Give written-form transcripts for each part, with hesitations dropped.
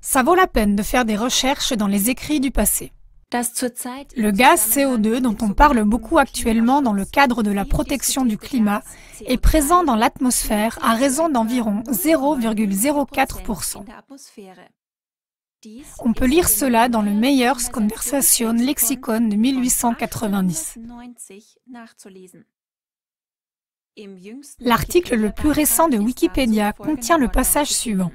Ça vaut la peine de faire des recherches dans les écrits du passé. Le gaz CO2 dont on parle beaucoup actuellement dans le cadre de la protection du climat est présent dans l'atmosphère à raison d'environ 0,04%. On peut lire cela dans le Meyers Conversation Lexicon de 1890. L'article le plus récent de Wikipédia contient le passage suivant.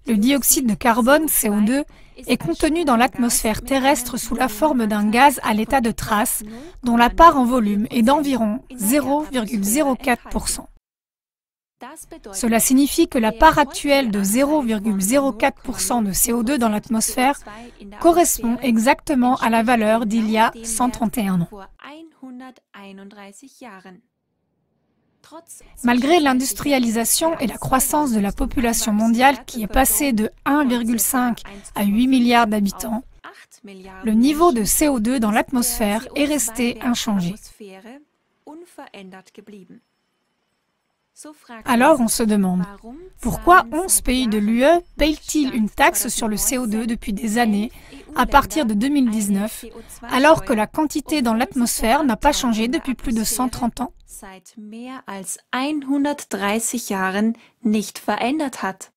Le dioxyde de carbone, CO2, est contenu dans l'atmosphère terrestre sous la forme d'un gaz à l'état de trace, dont la part en volume est d'environ 0,04%. Cela signifie que la part actuelle de 0,04% de CO2 dans l'atmosphère correspond exactement à la valeur d'il y a 131 ans. Malgré l'industrialisation et la croissance de la population mondiale qui est passée de 1,5 à 8 milliards d'habitants, le niveau de CO2 dans l'atmosphère est resté inchangé. Alors on se demande, pourquoi 11 pays de l'UE payent-ils une taxe sur le CO2 depuis des années, à partir de 2019, alors que la quantité dans l'atmosphère n'a pas changé depuis plus de 130 ans? Seit mehr als 130 Jahren nicht verändert hat.